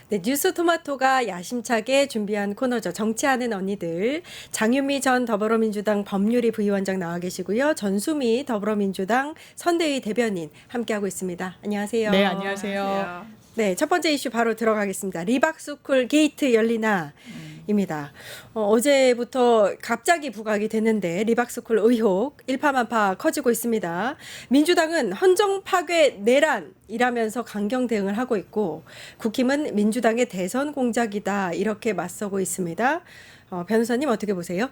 네, 뉴스 토마토가 야심차게 준비한 코너죠. 정치하는 언니들. 장윤미 전 더불어민주당 법률위 부위원장 나와 계시고요. 전수미 더불어민주당 선대위 대변인 함께하고 있습니다. 안녕하세요. 네, 안녕하세요. 안녕하세요. 네, 첫 번째 이슈 바로 들어가겠습니다. 리박스쿨 게이트 열리나 입니다. 어제부터 갑자기 부각이 됐는데 리박스쿨 의혹 일파만파 커지고 있습니다. 민주당은 헌정 파괴 내란이라면서 강경 대응을 하고 있고 국힘은 민주당의 대선 공작이다 이렇게 맞서고 있습니다. 변호사님 어떻게 보세요?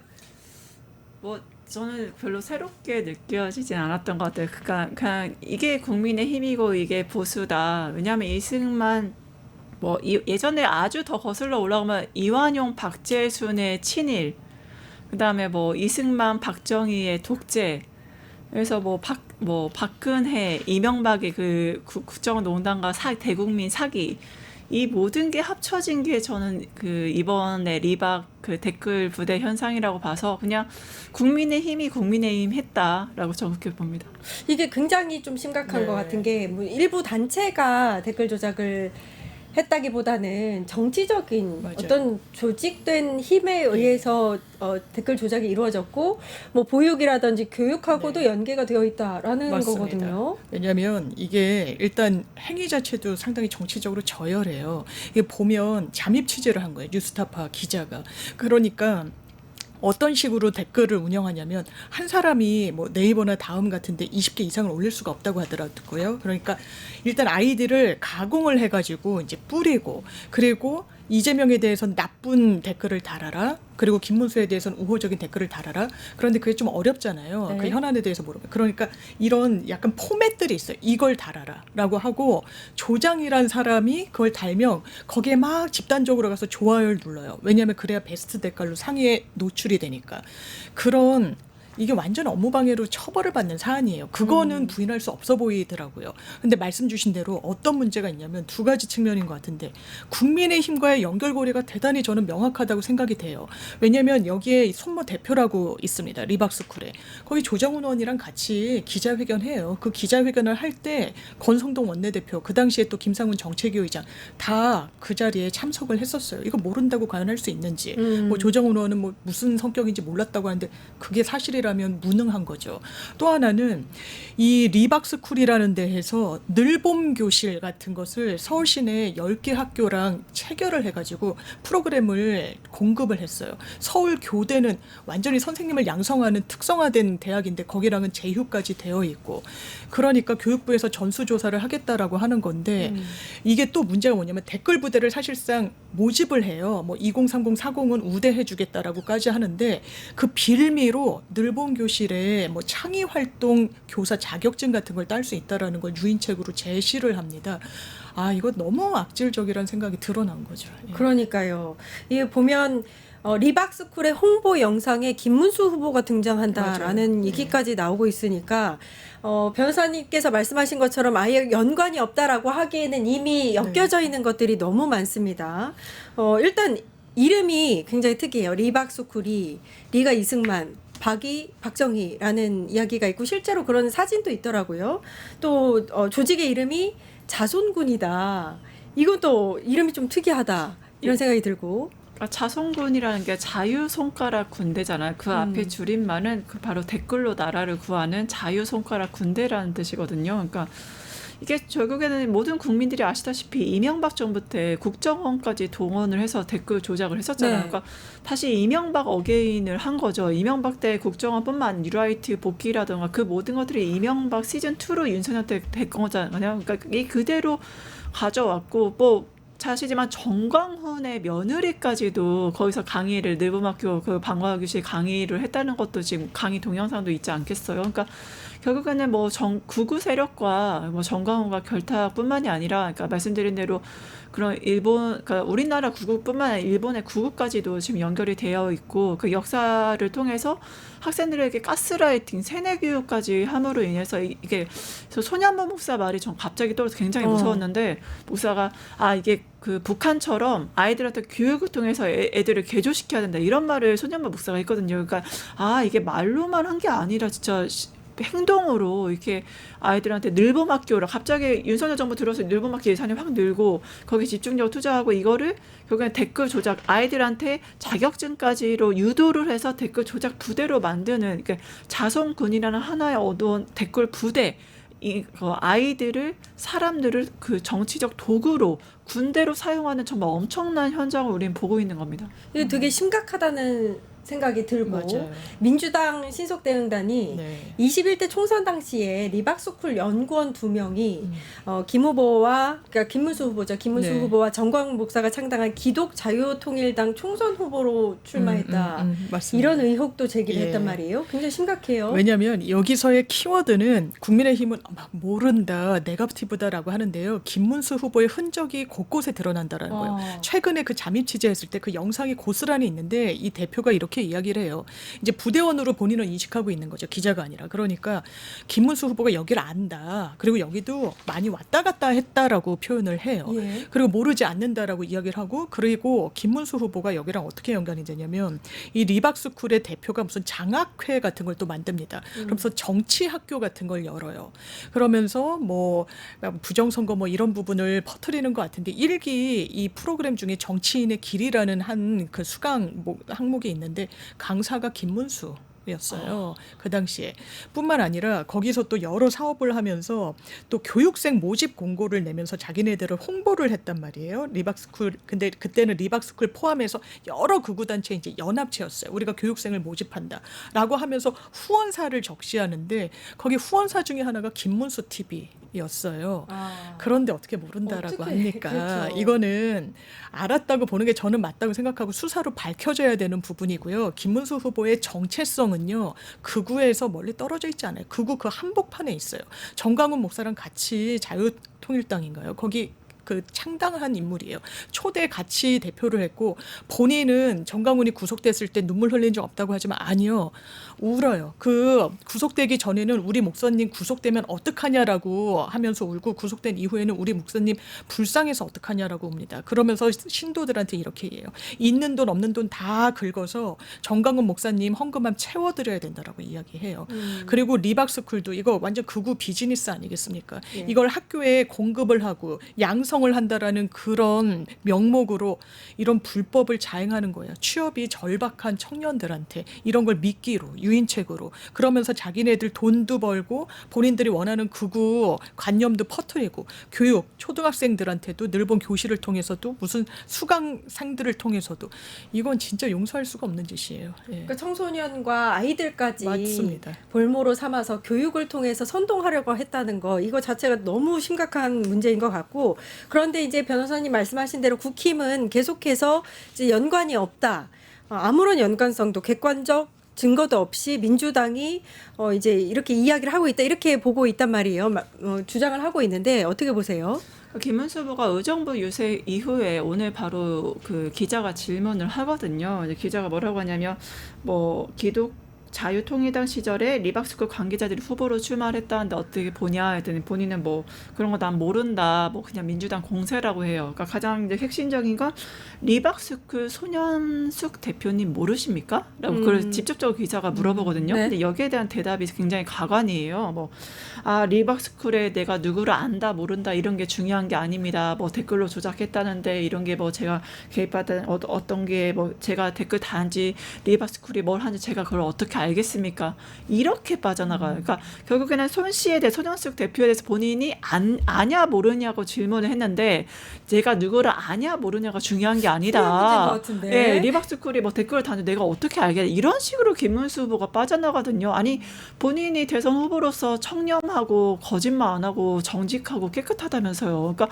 뭐 저는 별로 새롭게 느껴지진 않았던 것 같아요. 그러니까 그냥 이게 국민의힘이고 이게 보수다. 왜냐하면 이승만 예전에 아주 더 거슬러 올라오면 이완용 박재순의 친일, 그다음에 이승만 박정희의 독재. 그래서 박근혜 이명박의 그 국정농단과 대국민 사기, 이 모든 게 합쳐진 게 저는 그 이번에 리박 그 댓글 부대 현상이라고 봐서 그냥 국민의힘이 국민의힘 했다라고 저는 그렇게 봅니다. 이게 굉장히 좀 심각한 네. 것 같은 게 뭐 일부 단체가 댓글 조작을 했다기보다는 정치적인 맞아요. 어떤 조직된 힘에 의해서 댓글 조작이 이루어졌고 뭐 보육이라든지 교육하고도 네. 연계가 되어 있다라는 맞습니다. 거거든요. 왜냐하면 이게 일단 행위 자체도 상당히 정치적으로 저열해요. 이게 보면 잠입 취재를 한 거예요. 뉴스타파 기자가. 그러니까 어떤 식으로 댓글을 운영하냐면 한 사람이 뭐 네이버나 다음 같은데 20개 이상을 올릴 수가 없다고 하더라고요. 그러니까 일단 아이디를 가공을 해가지고 이제 뿌리고, 그리고 이재명에 대해서는 나쁜 댓글을 달아라. 그리고 김문수에 대해서는 우호적인 댓글을 달아라. 그런데 그게 좀 어렵잖아요. 네. 그 현안에 대해서 모르면. 그러니까 이런 약간 포맷들이 있어요. 이걸 달아라 라고 하고, 조장이란 사람이 그걸 달면 거기에 막 집단적으로 가서 좋아요를 눌러요. 왜냐하면 그래야 베스트 댓글로 상위에 노출이 되니까. 그런, 이게 완전 업무방해로 처벌을 받는 사안이에요. 그거는 부인할 수 없어 보이더라고요. 근데 말씀 주신 대로 어떤 문제가 있냐면 두 가지 측면인 것 같은데, 국민의힘과의 연결고리가 대단히 저는 명확하다고 생각이 돼요. 왜냐하면 여기에 손모 대표라고 있습니다. 리박스쿨에. 거기 조정훈 의원이랑 같이 기자회견해요. 그 기자회견을 할 때 권성동 원내대표, 그 당시에 또 김상훈 정책위 의장 다 그 자리에 참석을 했었어요. 이거 모른다고 과연 할 수 있는지. 뭐 조정훈 의원은 뭐 무슨 성격인지 몰랐다고 하는데 그게 사실이라면 무능한 거죠. 또 하나는 이 리박스쿨이라는 데에서 늘봄 교실 같은 것을 서울 시내 10개 학교랑 체결을 해가지고 프로그램을 공급을 했어요. 서울 교대는 완전히 선생님을 양성하는 특성화된 대학인데 거기랑은 제휴까지 되어 있고, 그러니까 교육부에서 전수조사를 하겠다라고 하는 건데 이게 또 문제가 뭐냐면 댓글 부대를 사실상 모집을 해요. 뭐 2030, 40은 우대해주겠다라고까지 하는데 그 빌미로 늘봄 교실에 뭐 창의 활동 교사 자격증 같은 걸 딸 수 있다라는 걸 유인책으로 제시를 합니다. 아, 이거 너무 악질적이라는 생각이 드러난 거죠. 예. 그러니까요. 이게 보면 리박스쿨의 홍보 영상에 김문수 후보가 등장한다라는 맞아요. 얘기까지 나오고 있으니까 변호사님께서 말씀하신 것처럼 아예 연관이 없다라고 하기에는 이미 엮여져 있는 것들이 너무 많습니다. 일단 이름이 굉장히 특이해요. 리박스쿨이 리가 이승만, 박이 박정희라는 이야기가 있고 실제로 그런 사진도 있더라고요. 또 조직의 이름이 자손군이다. 이것도 이름이 좀 특이하다. 이런 생각이 들고. 자손군이라는 게 자유손가락 군대잖아요. 그 앞에 줄임말은 그 바로 댓글로 나라를 구하는 자유손가락 군대라는 뜻이거든요. 그러니까 이게 결국에는 모든 국민들이 아시다시피 이명박 정부 때 국정원까지 동원을 해서 댓글 조작을 했었잖아요. 네. 그러니까 다시 이명박 어게인을 한 거죠. 이명박 때 국정원뿐만 아니라 뉴라이트 복귀라든가 그 모든 것들이 이명박 시즌 2로 윤석열 때 된 거잖아요. 그러니까 이 그대로 가져왔고 사실이지만 정광훈의 며느리까지도 거기서 강의를 늘봄학교 그 방과교실 강의를 했다는 것도 지금 강의 동영상도 있지 않겠어요. 그러니까 결국에는 구구 세력과 정광훈과 결탁뿐만이 아니라, 그러니까 말씀드린 대로 그런 그러니까 우리나라 구구뿐만 아니라 일본의 구구까지도 지금 연결이 되어 있고, 그 역사를 통해서 학생들에게 가스라이팅, 세뇌 교육까지 함으로 인해서 이게 소년무 목사 말이 전 갑자기 떠올라서 굉장히 무서웠는데, 목사가 이게 그 북한처럼 아이들한테 교육을 통해서 애들을 개조시켜야 된다 이런 말을 소년무 목사가 했거든요. 그러니까 이게 말로만 한 게 아니라 진짜 행동으로 이렇게 아이들한테 늘봄학교를 갑자기 윤석열 정부 들어서 늘봄학교 예산이 확 늘고 거기 집중적으로 투자하고 이거를 결국엔 댓글 조작 아이들한테 자격증까지로 유도를 해서 댓글 조작 부대로 만드는 그러니까 자성군이라는 하나의 어두운 댓글 부대 아이들을 사람들을 그 정치적 도구로 군대로 사용하는 정말 엄청난 현장을 우리는 보고 있는 겁니다. 이게 되게 심각하다는 생각이 들고 맞아요. 민주당 신속대응단이 네. 21대 총선 당시에 리박스쿨 연구원 2명이 김 후보와 그러니까 김문수 후보죠. 김문수 네. 후보와 정광훈 목사가 창당한 기독자유통일당 총선 후보로 출마했다. 맞습니다. 이런 의혹도 제기를 예. 했단 말이에요. 굉장히 심각해요. 왜냐하면 여기서의 키워드는 국민의힘은 막 모른다, 네거티브다라고 하는데요. 김문수 후보의 흔적이 곳곳에 드러난다라는 거예요. 최근에 그 잠입 취재했을 때 그 영상이 고스란히 있는데 이 대표가 이렇게 이야기를 해요. 이제 부대원으로 본인은 인식하고 있는 거죠. 기자가 아니라. 그러니까 김문수 후보가 여기를 안다. 그리고 여기도 많이 왔다 갔다 했다라고 표현을 해요. 예. 그리고 모르지 않는다라고 이야기를 하고 그리고 김문수 후보가 여기랑 어떻게 연관이 되냐면 이 리박스쿨의 대표가 무슨 장학회 같은 걸 또 만듭니다. 그러면서 정치학교 같은 걸 열어요. 그러면서 뭐 부정선거 뭐 이런 부분을 퍼뜨리는 것 같은데 일기 이 프로그램 중에 정치인의 길이라는 한 그 수강 항목이 있는데 강사가 김문수 였어요. 그 당시에 뿐만 아니라 거기서 또 여러 사업을 하면서 또 교육생 모집 공고를 내면서 자기네들을 홍보를 했단 말이에요. 리박스쿨 근데 그때는 리박스쿨 포함해서 여러 극우단체 이제 연합체였어요. 우리가 교육생을 모집한다라고 하면서 후원사를 적시하는데 거기 후원사 중에 하나가 김문수 TV였어요. 그런데 어떻게 모른다라고 어떻게, 합니까? 그렇죠. 이거는 알았다고 보는 게 저는 맞다고 생각하고 수사로 밝혀져야 되는 부분이고요. 김문수 후보의 정체성은요. 극우에서 멀리 떨어져 있지 않아요. 극우 그 한복판에 있어요. 정광훈 목사랑 같이 자유통일당인가요? 거기 그 창당한 인물이에요. 초대 같이 대표를 했고 본인은 정광훈이 구속됐을 때 눈물 흘린 적 없다고 하지만 아니요. 울어요. 그 구속되기 전에는 우리 목사님 구속되면 어떡하냐라고 하면서 울고 구속된 이후에는 우리 목사님 불쌍해서 어떡하냐라고 웁니다. 그러면서 신도들한테 이렇게 해요. 있는 돈 없는 돈 다 긁어서 정광훈 목사님 헌금함 채워드려야 된다라고 이야기해요. 그리고 리박스쿨도 이거 완전 극우 비즈니스 아니겠습니까? 예. 이걸 학교에 공급을 하고 양성을 한다라는 그런 명목으로 이런 불법을 자행하는 거예요. 취업이 절박한 청년들한테 이런 걸 미끼로 유인책으로 그러면서 자기네들 돈도 벌고 본인들이 원하는 극우 관념도 퍼뜨리고 교육 초등학생들한테도 늘본 교실을 통해서도 무슨 수강상들을 통해서도 이건 진짜 용서할 수가 없는 짓이에요. 예. 그러니까 청소년과 아이들까지 맞습니다. 볼모로 삼아서 교육을 통해서 선동하려고 했다는 거 이거 자체가 너무 심각한 문제인 것 같고 그런데 이제 변호사님 말씀하신 대로 국힘은 계속해서 이제 연관이 없다. 아무런 연관성도 객관적 증거도 없이 민주당이 이제 이렇게 이야기를 하고 있다 이렇게 보고 있단 말이에요. 주장을 하고 있는데 어떻게 보세요? 김문수 후보가 의정부 유세 이후에 오늘 바로 그 기자가 질문을 하거든요. 이제 기자가 뭐라고 하냐면 뭐 기독 자유통일당 시절에 리박스쿨 관계자들이 후보로 출마를 했다는데 어떻게 보냐 했더니 본인은 뭐 그런 거 난 모른다 뭐 그냥 민주당 공세라고 해요. 그러니까 가장 이제 핵심적인 건 리박스쿨 손현숙 대표님 모르십니까? 라고 그걸 직접적으로 기자가 물어보거든요. 네. 근데 여기에 대한 대답이 굉장히 가관이에요. 뭐 리박스쿨에 내가 누구를 안다 모른다 이런 게 중요한 게 아닙니다. 뭐 댓글로 조작했다는데 이런 게 뭐 제가 개입하다 어떤 게 뭐 제가 댓글 단지 리박스쿨이 뭘 하는지 제가 그걸 어떻게 알겠습니까? 이렇게 빠져나가요. 그러니까 결국에는 손 씨에 대해 손현숙 대표에 대해서 본인이 아냐 모르냐고 질문을 했는데 제가 누구를 아냐 모르냐가 중요한 게 아니다. 그런 문제인 것 같은데. 네, 리박스쿨이 뭐 댓글을 다는데 내가 어떻게 알겠냐. 이런 식으로 김문수 후보가 빠져나가거든요. 아니 본인이 대선 후보로서 청렴하고 거짓말 안 하고 정직하고 깨끗하다면서요. 그러니까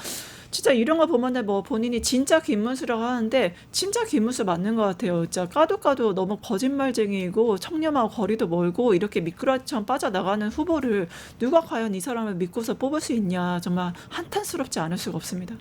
진짜 이런 거 보면은 뭐 본인이 진짜 김문수라고 하는데 진짜 김문수 맞는 것 같아요. 진짜 까도 너무 거짓말쟁이고 청렴하고 거리도 멀고 이렇게 미꾸라지처럼 빠져나가는 후보를 누가 과연 이 사람을 믿고서 뽑을 수 있냐 정말 한탄스럽지 않을 수가 없습니다.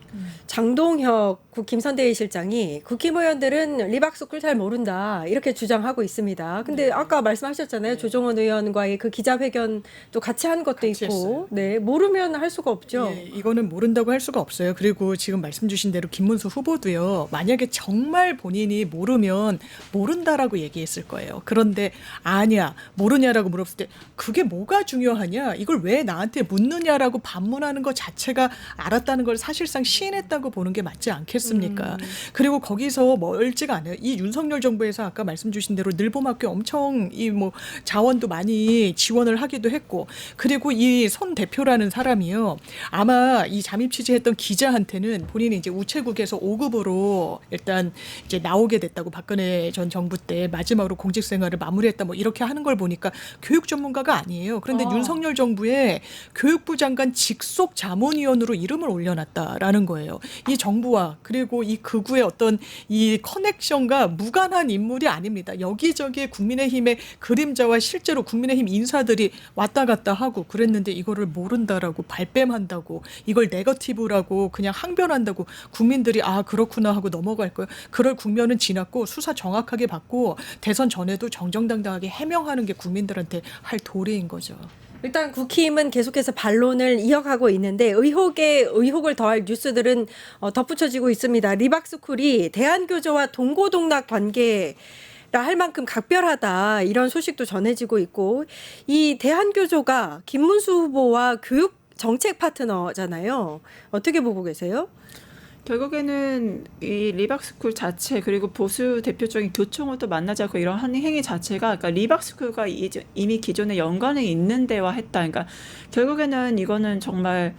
장동혁 김선대위 실장이 국힘 의원들은 리박스쿨 잘 모른다 이렇게 주장하고 있습니다. 근데 아까 말씀하셨잖아요. 조정원 의원과의 그 기자회견도 같이 한 것도 같이 있고 했어요. 네 모르면 할 수가 없죠. 예, 이거는 모른다고 할 수가 없어요. 그리고 지금 말씀 주신 대로 김문수 후보도요. 만약에 정말 본인이 모르면 모른다라고 얘기했을 거예요. 그런데 아니야, 모르냐라고 물었을 때 그게 뭐가 중요하냐? 이걸 왜 나한테 묻느냐라고 반문하는 것 자체가 알았다는 걸 사실상 시인했다고 보는 게 맞지 않겠습니까? 그리고 거기서 멀지가 않아요. 이 윤석열 정부에서 아까 말씀 주신 대로 늘봄학교 엄청 이 뭐 자원도 많이 지원을 하기도 했고, 그리고 이 손 대표라는 사람이요. 아마 이 잠입 취재했던 기자한테는 본인이 이제 우체국에서 5급으로 일단 이제 나오게 됐다고, 박근혜 전 정부 때 마지막으로 공직 생활을 마무리했다 뭐 이렇게 하는 걸 보니까 교육 전문가가 아니에요. 그런데 윤석열 정부에 교육부 장관 직속 자문위원으로 이름을 올려놨다라는 거예요. 이 정부와 그리고 이 극우의 어떤 이 커넥션과 무관한 인물이 아닙니다. 여기저기에 국민의힘의 그림자와 실제로 국민의힘 인사들이 왔다 갔다 하고 그랬는데 이거를 모른다라고 발뺌한다고, 이걸 네거티브라고 그냥 항변한다고 국민들이 아 그렇구나 하고 넘어갈 거예요. 그럴 국면은 지났고 수사 정확하게 받고 대선 전에도 정정당당하게 해명하는 게 국민들한테 할 도리인 거죠. 일단 국힘은 계속해서 반론을 이어가고 있는데 의혹에 의혹을 더할 뉴스들은 덧붙여지고 있습니다. 리박스쿨이 대한교조와 동고동락 관계 할 만큼 각별하다, 이런 소식도 전해지고 있고, 이 대한교조가 김문수 후보와 교육 정책 파트너잖아요. 어떻게 보고 계세요? 결국에는 이 리박스쿨 자체, 그리고 보수 대표적인 교총을 또 만나지 않고 이런 행위 자체가, 그러니까 리박스쿨과 이미 기존에 연관이 있는 데와 했다. 그러니까 결국에는 이거는 정말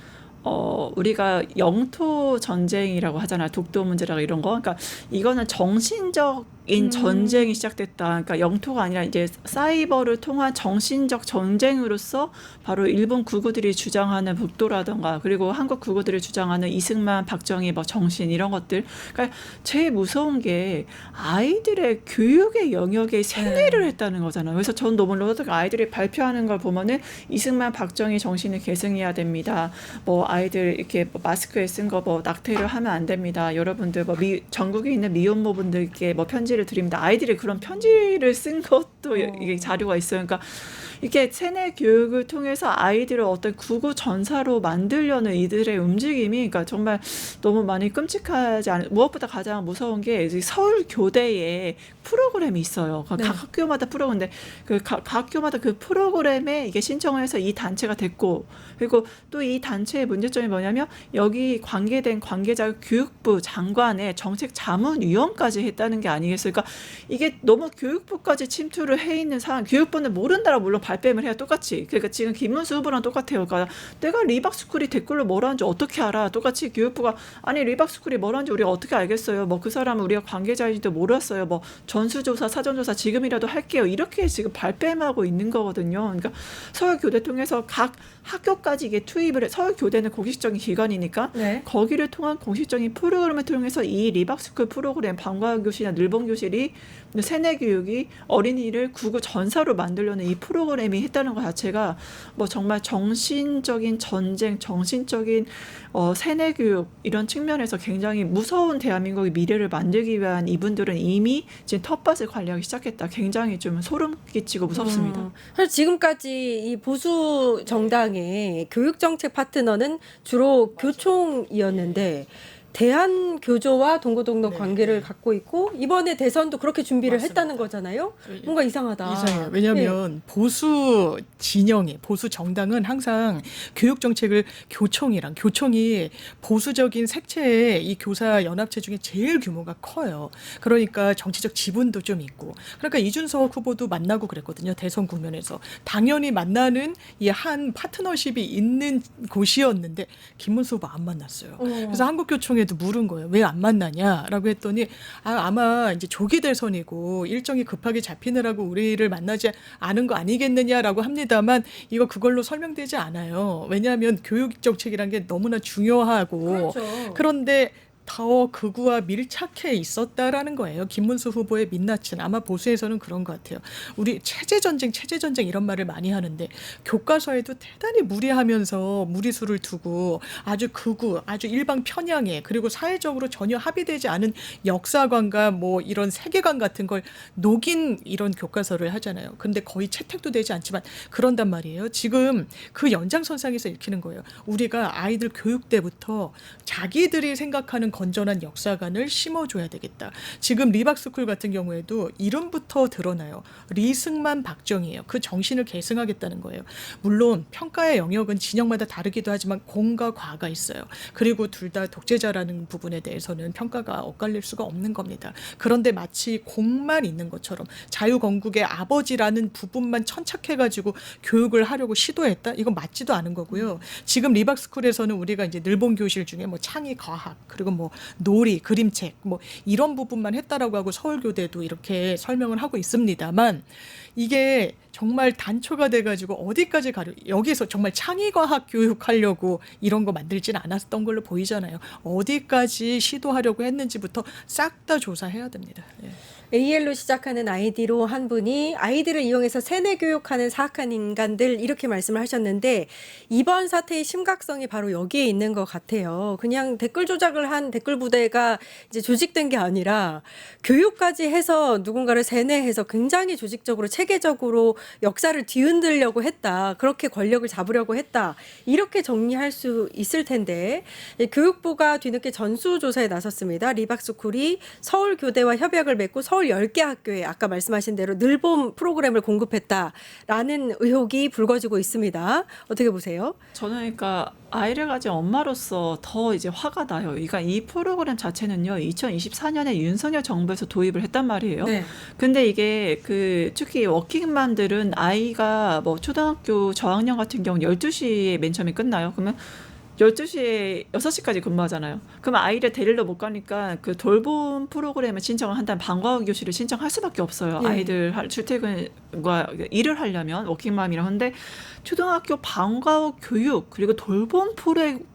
우리가 영토 전쟁이라고 하잖아요. 독도 문제라고 이런 거. 그러니까 이거는 정신적인 전쟁이 시작됐다. 그러니까 영토가 아니라 이제 사이버를 통한 정신적 전쟁으로서 바로 일본 극우들이 주장하는 북도라든가 그리고 한국 극우들이 주장하는 이승만, 박정희 뭐 정신 이런 것들. 그러니까 제일 무서운 게 아이들의 교육의 영역에 세뇌를 했다는 거잖아요. 그래서 전 너무 놀랐어요. 아이들이 발표하는 걸 보면은 이승만, 박정희 정신을 계승해야 됩니다. 뭐 아이들 이렇게 뭐 마스크에 쓴 거 뭐 낙태를 하면 안 됩니다. 여러분들 뭐 전국에 있는 미혼모분들께 뭐 편지를 드립니다. 아이들이 그런 편지를 쓴 것도 이게 자료가 있어요. 그러니까 이게 세뇌 교육을 통해서 아이들을 어떤 국우 전사로 만들려는 이들의 움직임이, 그러니까 정말 너무 많이 끔찍하지 않은, 무엇보다 가장 무서운 게 서울 교대에 프로그램이 있어요. 각 학교마다 프로그램인데 각 학교마다 그 프로그램에 이게 신청을 해서 이 단체가 됐고, 그리고 또 이 단체의 문제점이 뭐냐면 여기 관계된 관계자 교육부 장관의 정책 자문위원까지 했다는 게 아니겠어요. 그러니까 이게 너무 교육부까지 침투를 해 있는 상황. 교육부는 모른다라 물론 발뺌을 해야 똑같이. 그러니까 지금 김문수 후보랑 똑같아요. 그러니까 내가 리박스쿨이 댓글로 뭐라는지 어떻게 알아? 똑같이 교육부가 아니 리박스쿨이 뭐라는지 우리가 어떻게 알겠어요? 뭐 그 사람은 우리가 관계자인지도 몰랐어요. 뭐 전수조사, 사전조사 지금이라도 할게요. 이렇게 지금 발뺌하고 있는 거거든요. 그러니까 서울교대 통해서 각 학교까지 이게 투입을 해. 서울교대는 공식적인 기관이니까 거기를 통한 공식적인 프로그램을 통해서 이 리박스쿨 프로그램 방과교실이나 늘봄교실이 세뇌교육이 어린이를 국우 전사로 만들려는 이 프로그램이 했다는 것 자체가 뭐 정말 정신적인 전쟁, 정신적인 세뇌교육 이런 측면에서 굉장히 무서운 대한민국의 미래를 만들기 위한 이분들은 이미 지금 텃밭을 관리하기 시작했다. 굉장히 좀 소름 끼치고 무섭습니다. 사실 지금까지 이 보수 정당의 교육정책 파트너는 주로 교총이었는데 대한교조와 동고동락 관계를 갖고 있고 이번에 대선도 그렇게 준비를 했다는 거잖아요. 뭔가 이상하다. 이상해요. 왜냐하면 보수 진영이, 보수 정당은 항상 교육 정책을 교총이 보수적인 색채의 이 교사 연합체 중에 제일 규모가 커요. 그러니까 정치적 지분도 좀 있고. 그러니까 이준석 후보도 만나고 그랬거든요. 대선 국면에서. 당연히 만나는 이 한 파트너십이 있는 곳이었는데 김문수 후보 안 만났어요. 그래서 한국교총에도 물은 거예요. 왜 안 만나냐라고 했더니 아마 이제 조기 대선이고 일정이 급하게 잡히느라고 우리를 만나지 않은 거 아니겠느냐라고 합니다만 이거 그걸로 설명되지 않아요. 왜냐하면 교육 정책이란 게 너무나 중요하고 그런데 더 극우와 밀착해 있었다라는 거예요. 김문수 후보의 민낯은 아마 보수에서는 그런 것 같아요. 우리 체제 전쟁 이런 말을 많이 하는데 교과서에도 대단히 무리하면서 무리수를 두고 아주 극우, 아주 일방 편향에 그리고 사회적으로 전혀 합의되지 않은 역사관과 뭐 이런 세계관 같은 걸 녹인 이런 교과서를 하잖아요. 근데 거의 채택도 되지 않지만 그런단 말이에요. 지금 그 연장선상에서 읽히는 거예요. 우리가 아이들 교육 때부터 자기들이 생각하는 건전한 역사관을 심어줘야 되겠다. 지금 리박스쿨 같은 경우에도 이름부터 드러나요. 리승만 박정희예요. 그 정신을 계승하겠다는 거예요. 물론 평가의 영역은 진영마다 다르기도 하지만 공과 과가 있어요. 그리고 둘 다 독재자라는 부분에 대해서는 평가가 엇갈릴 수가 없는 겁니다. 그런데 마치 공만 있는 것처럼 자유건국의 아버지라는 부분만 천착해가지고 교육을 하려고 시도했다? 이건 맞지도 않은 거고요. 지금 리박스쿨에서는 우리가 이제 늘본 교실 중에 뭐 창의 과학 그리고 뭐 놀이, 그림책 뭐 이런 부분만 했다라고 하고 서울교대도 이렇게 설명을 하고 있습니다만 이게 정말 단초가 돼가지고 어디까지 가려 여기서 정말 창의과학 교육하려고 이런 거 만들지는 않았던 걸로 보이잖아요. 어디까지 시도하려고 했는지부터 싹 다 조사해야 됩니다. 예. AL로 시작하는 아이디로 한 분이 아이들을 이용해서 세뇌 교육하는 사악한 인간들 이렇게 말씀을 하셨는데 이번 사태의 심각성이 바로 여기에 있는 것 같아요. 그냥 댓글 조작을 한 댓글 부대가 이제 조직된 게 아니라 교육까지 해서 누군가를 세뇌해서 굉장히 조직적으로 체계적으로 역사를 뒤흔들려고 했다. 그렇게 권력을 잡으려고 했다. 이렇게 정리할 수 있을 텐데 교육부가 뒤늦게 전수조사에 나섰습니다. 리박스쿨이 서울교대와 협약을 맺고 서울 10개 학교에 아까 말씀하신 대로 늘봄 프로그램을 공급했다라는 의혹이 불거지고 있습니다. 어떻게 보세요? 저는 그러니까 아이를 가진 엄마로서 더 이제 화가 나요. 그러니까 이 프로그램 자체는요, 2024년에 윤석열 정부에서 도입을 했단 말이에요. 네. 근데 이게 그 특히 워킹맘들은 아이가 뭐 초등학교 저학년 같은 경우 12시에 맨 처음에 끝나요. 그러면 12시에 6시까지 근무하잖아요. 그럼 아이를 데리러 못 가니까 그 돌봄 프로그램을 신청을 한다면 방과후 교실을 신청할 수밖에 없어요. 예. 아이들 출퇴근과 일을 하려면 워킹맘이라. 근데 초등학교 방과후 교육 그리고 돌봄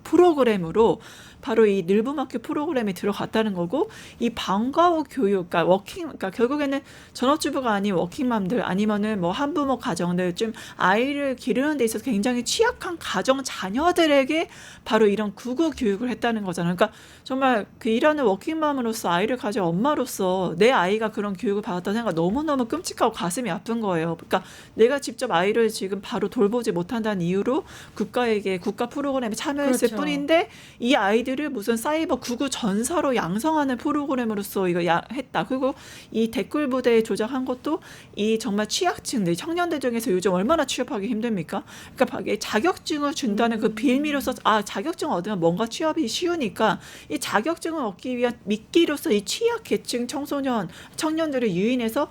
프로그램으로 바로 이 늘봄학교 프로그램에 들어갔다는 거고 이 방과후 교육, 그러니까 결국에는 전업주부가 아닌 워킹맘들 아니면은 뭐 한부모 가정들 좀 아이를 기르는 데 있어서 굉장히 취약한 가정 자녀들에게 바로 이런 구구 교육을 했다는 거잖아요. 그러니까 정말 그 일하는 워킹맘으로서 아이를 가진 엄마로서 내 아이가 그런 교육을 받았다는 생각 너무너무 끔찍하고 가슴이 아픈 거예요. 그러니까 내가 직접 아이를 지금 바로 돌보지 못한다는 이유로 국가에게 국가 프로그램에 참여했을 그렇죠. 뿐인데 이 아이들을 무슨 사이버 구구 전사로 양성하는 프로그램으로서 이거 했다. 그리고 이 댓글 부대에 조작한 것도 이 정말 취약층들, 청년들 중에서 요즘 얼마나 취업하기 힘듭니까? 그러니까 자격증을 준다는 그 빌미로서 자격증 얻으면 뭔가 취업이 쉬우니까 이 자격증을 얻기 위한 미끼로서 이 취약 계층 청년들을 유인해서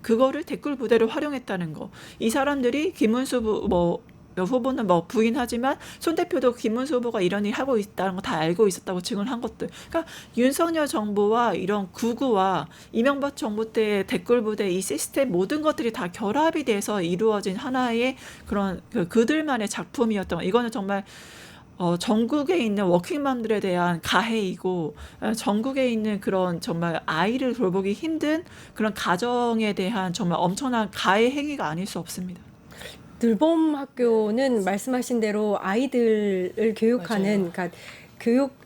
그거를 댓글 부대로 활용했다는 거. 이 사람들이 김문수 후보는 뭐 부인하지만 손 대표도 김문수 후보가 이런 일 하고 있다는 거 다 알고 있었다고 증언을 한 것들. 그러니까 윤석열 정부와 이런 구구와 이명박 정부 때 댓글 부대 이 시스템 모든 것들이 다 결합이 돼서 이루어진 하나의 그런 그들만의 작품이었던 거. 이거는 정말 전국에 있는 워킹맘들에 대한 가해이고 전국에 있는 그런 정말 아이를 돌보기 힘든 그런 가정에 대한 정말 엄청난 가해 행위가 아닐 수 없습니다. 늘봄 학교는 말씀하신 대로 아이들을 교육하는, 그러니까 교육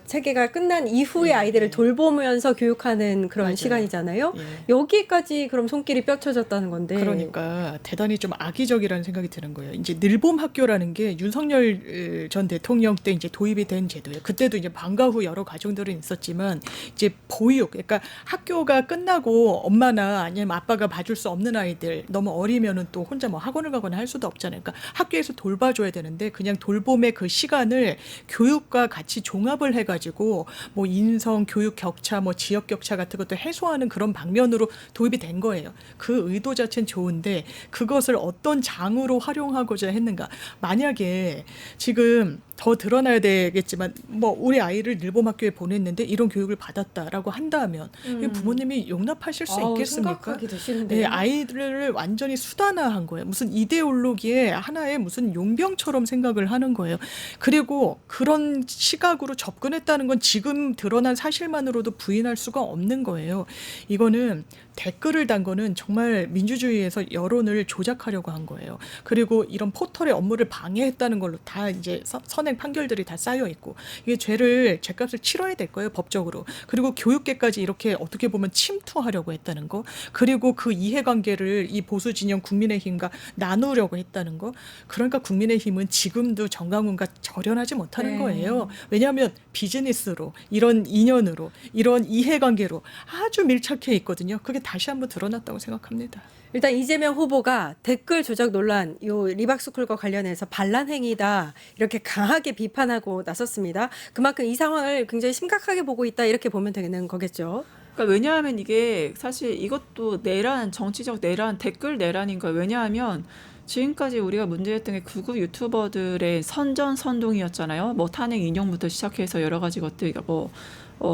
체계가 끝난 이후에 예, 아이들을 예. 돌보면서 교육하는 그런 맞아요. 시간이잖아요. 예. 여기까지 그럼 손길이 뼈쳐졌다는 건데. 그러니까 대단히 좀 악의적이라는 생각이 드는 거예요. 이제 늘봄 학교라는 게 윤석열 전 대통령 때 이제 도입이 된 제도예요. 그때도 이제 방과 후 여러 과정들은 있었지만 이제 보육, 그러니까 학교가 끝나고 엄마나 아니면 아빠가 봐줄 수 없는 아이들 너무 어리면은 또 혼자 뭐 학원을 가거나 할 수도 없잖아요. 그러니까 학교에서 돌봐줘야 되는데 그냥 돌봄의 그 시간을 교육과 같이 종합을 해가지고 뭐 인성, 교육 격차, 뭐 지역 격차 같은 것도 해소하는 그런 방면으로 도입이 된 거예요. 그 의도 자체는 좋은데 그것을 어떤 장으로 활용하고자 했는가. 만약에 지금 더 드러나야 되겠지만 뭐 우리 아이를 일본학교에 보냈는데 이런 교육을 받았다라고 한다면 이거 부모님이 용납하실 수 있겠습니까? 심각하게 드시는데요. 네, 아이들을 완전히 수단화한 거예요. 무슨 이데올로기의 하나의 무슨 용병처럼 생각을 하는 거예요. 그리고 그런 시각으로 접근했다는 건 지금 드러난 사실만으로도 부인할 수가 없는 거예요. 이거는 댓글을 단 거는 정말 민주주의에서 여론을 조작하려고 한 거예요. 그리고 이런 포털의 업무를 방해했다는 걸로 다 이제 선행 판결들이 다 쌓여 있고 이게 죄값을 치러야 될 거예요, 법적으로. 그리고 교육계까지 이렇게 어떻게 보면 침투하려고 했다는 거. 그리고 그 이해관계를 이 보수 진영 국민의힘과 나누려고 했다는 거. 그러니까 국민의힘은 지금도 정강훈과 절연하지 못하는 거예요. 왜냐하면 비즈니스로 이런 인연으로 이런 이해관계로 아주 밀착해 있거든요. 그게 다시 한번 드러났다고 생각합니다. 일단 이재명 후보가 댓글 조작 논란, 요 리박스쿨과 관련해서 반란 행위다 이렇게 강하게 비판하고 나섰습니다. 그만큼 이 상황을 굉장히 심각하게 보고 있다 이렇게 보면 되는 거겠죠. 그러니까 왜냐하면 이게 사실 이것도 내란, 정치적 내란, 댓글 내란인 거예요. 왜냐하면 지금까지 우리가 문제였던 게 극우 유튜버들의 선전선동이었잖아요. 뭐 탄핵 인용부터 시작해서 여러 가지 것들, 뭐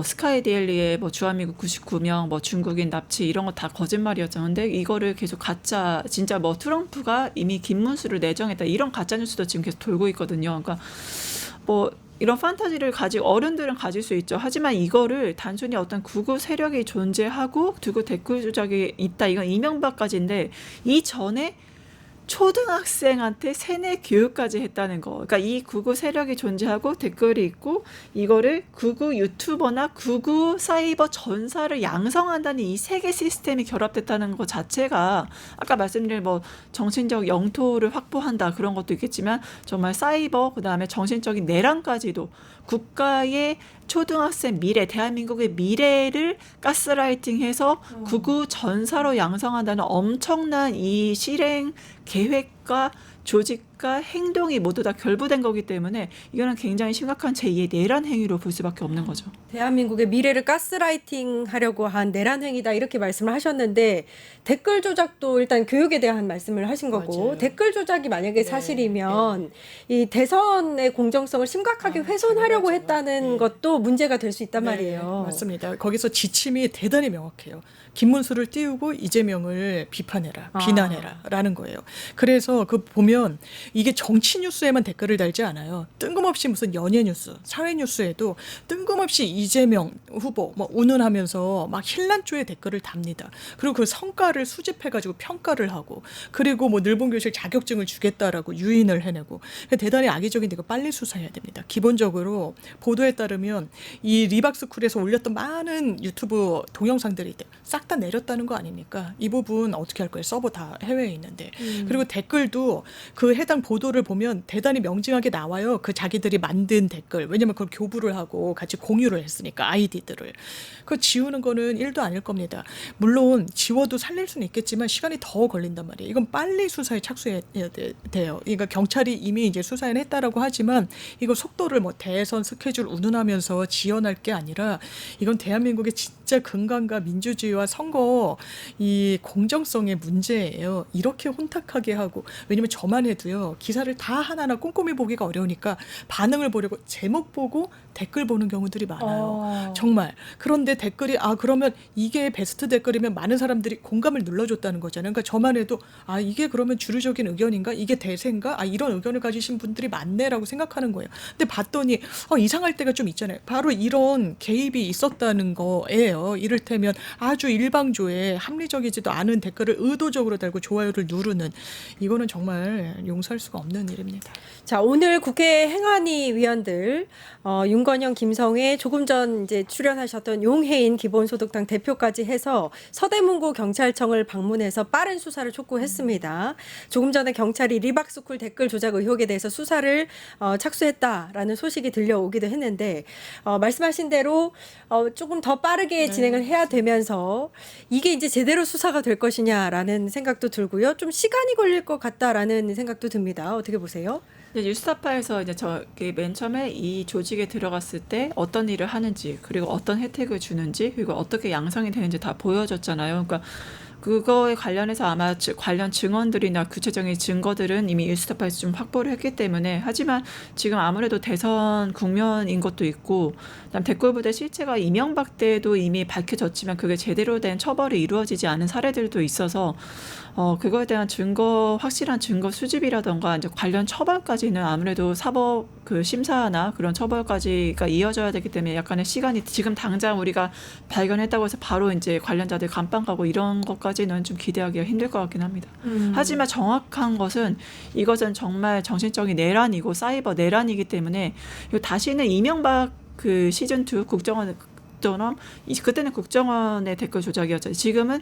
스카이 데일리의 뭐 주한미군 99명, 뭐 중국인 납치 이런 거 다 거짓말이었잖아요. 근데 이거를 계속 가짜, 진짜 뭐 트럼프가 이미 김문수를 내정했다 이런 가짜 뉴스도 지금 계속 돌고 있거든요. 그러니까 뭐 이런 판타지를 가지고 어른들은 가질 수 있죠. 하지만 이거를 단순히 어떤 극우 세력이 존재하고 그리고 댓글 조작이 있다. 이건 이명박까지인데 이전에 초등학생한테 세뇌 교육까지 했다는 거. 그러니까 이 극우 세력이 존재하고 댓글이 있고 이거를 극우 유튜버나 극우 사이버 전사를 양성한다는 이 세계 시스템이 결합됐다는 것 자체가 아까 말씀드린 뭐 정신적 영토를 확보한다 그런 것도 있겠지만 정말 사이버 그다음에 정신적인 내란까지도 국가의 초등학생 미래, 대한민국의 미래를 가스라이팅해서 극우 전사로 양성한다는 엄청난 이 실행 계획과 조직과 행동이 모두 다 결부된 거기 때문에 이거는 굉장히 심각한 제2의 내란 행위로 볼 수밖에 없는 거죠. 대한민국의 미래를 가스라이팅 하려고 한 내란 행위다 이렇게 말씀을 하셨는데 댓글 조작도 일단 교육에 대한 말씀을 하신 거고 맞아요. 댓글 조작이 만약에 사실이면 이 대선의 공정성을 심각하게 훼손하려고 맞아요. 했다는 것도 문제가 될 수 있단 말이에요. 맞습니다. 거기서 지침이 대단히 명확해요. 김문수를 띄우고 이재명을 비판해라, 비난해라라는 거예요. 그래서 그 보면 이게 정치 뉴스에만 댓글을 달지 않아요. 뜬금없이 무슨 연예 뉴스, 사회 뉴스에도 뜬금없이 이재명 후보 뭐 운운하면서 막 힐난조의 댓글을 답니다. 그리고 그 성과를 수집해가지고 평가를 하고 그리고 뭐 늘봉교실 자격증을 주겠다라고 유인을 해내고 대단히 악의적인데 이거 빨리 수사해야 됩니다. 기본적으로 보도에 따르면 이 리박스쿨에서 올렸던 많은 유튜브 동영상들이 싹 다 내렸다는 거 아닙니까? 이 부분 어떻게 할 거예요? 서버 다 해외에 있는데. 그리고 댓글도 그 해당 보도를 보면 대단히 명징하게 나와요. 그 자기들이 만든 댓글. 왜냐면 그걸 교부를 하고 같이 공유를 했으니까 아이디들을. 그거 지우는 거는 일도 아닐 겁니다. 물론 지워도 살릴 수는 있겠지만 시간이 더 걸린단 말이에요. 이건 빨리 수사에 착수해야 돼요. 그러니까 경찰이 이미 이제 수사는 했다라고 하지만 이거 속도를 뭐 대선 스케줄 운운하면서 지연할 게 아니라 이건 대한민국의 진짜 근간과 민주주의와 선거 이 공정성의 문제예요. 이렇게 혼탁하게 하고 왜냐면 저만 해도요. 기사를 다 하나하나 꼼꼼히 보기가 어려우니까 반응을 보려고 제목 보고 댓글 보는 경우들이 많아요. 정말. 그런데 댓글이 그러면 이게 베스트 댓글이면 많은 사람들이 공감을 눌러줬다는 거잖아요. 그러니까 저만 해도 이게 그러면 주류적인 의견인가? 이게 대세인가? 이런 의견을 가지신 분들이 많네라고 생각하는 거예요. 근데 봤더니 이상할 때가 좀 있잖아요. 바로 이런 개입이 있었다는 거예요. 이를테면 아주 일방조에 합리적이지도 않은 댓글을 의도적으로 달고 좋아요를 누르는 이거는 정말 용서할 수가 없는 일입니다. 자, 오늘 국회 행안위 위원들 윤건영, 김성애, 조금 전 이제 출연하셨던 용해인 기본소득당 대표까지 해서 서대문구 경찰청을 방문해서 빠른 수사를 촉구했습니다. 조금 전에 경찰이 리박스쿨 댓글 조작 의혹에 대해서 수사를 착수했다라는 소식이 들려오기도 했는데 말씀하신 대로 조금 더 빠르게 진행을 해야 되면서 이게 이제 제대로 수사가 될 것이냐라는 생각도 들고요. 좀 시간이 걸릴 것 같다라는 생각도 듭니다. 어떻게 보세요? 뉴스타파에서 이제 저기 맨 처음에 이 조직에 들어갔을 때 어떤 일을 하는지 그리고 어떤 혜택을 주는지 그리고 어떻게 양성이 되는지 다 보여줬잖아요. 그러니까 그거에 관련해서 아마 관련 증언들이나 구체적인 증거들은 이미 뉴스타파에서 좀 확보를 했기 때문에 하지만 지금 아무래도 대선 국면인 것도 있고 그다음 댓글 부대 실체가 이명박 때도 이미 밝혀졌지만 그게 제대로 된 처벌이 이루어지지 않은 사례들도 있어서 그거에 대한 확실한 증거 수집이라던가 이제 관련 처벌까지는 아무래도 사법 그 심사나 그런 처벌까지가 이어져야 되기 때문에 약간의 시간이 지금 당장 우리가 발견했다고 해서 바로 이제 관련자들 감방 가고 이런 것까지는 좀 기대하기가 힘들 것 같긴 합니다. 하지만 정확한 것은 이것은 정말 정신적인 내란이고 사이버 내란이기 때문에 다시는 이명박 그 시즌2 국정원처럼 그때는 국정원의 댓글 조작이었죠. 지금은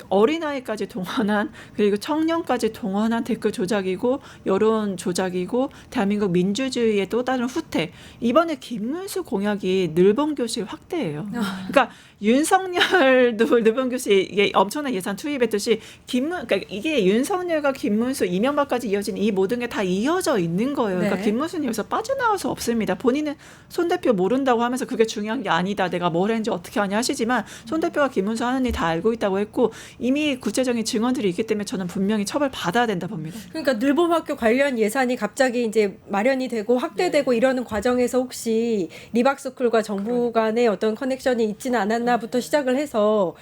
어린아이까지 동원한 그리고 청년까지 동원한 댓글 조작이고 여론 조작이고 대한민국 민주주의의 또 다른 후퇴. 이번에 김문수 공약이 늘봉교실 확대예요. 그러니까 윤석열도 늘봉교실에 엄청난 예산 투입했듯이 그러니까 이게 윤석열과 김문수, 이명박까지 이어진 이 모든 게 다 이어져 있는 거예요. 그러니까 네. 김문수는 여기서 빠져나올 수 없습니다. 본인은 손 대표 모른다고 하면서 그게 중요한 게 아니다. 내가 뭘 했는지 어떻게 하냐 하시지만 손 대표가 김문수 하는 일 다 알고 있다고 했고 이미 구체적인 증언들이 있기 때문에 저는 분명히 처벌받아야 된다 봅니다. 그러니까 늘봄학교 관련 예산이 갑자기 이제 마련이 되고 확대되고 이러는 과정에서 혹시 리박스쿨과 정부 간의 어떤 커넥션이 있지는 않았나부터 시작을 해서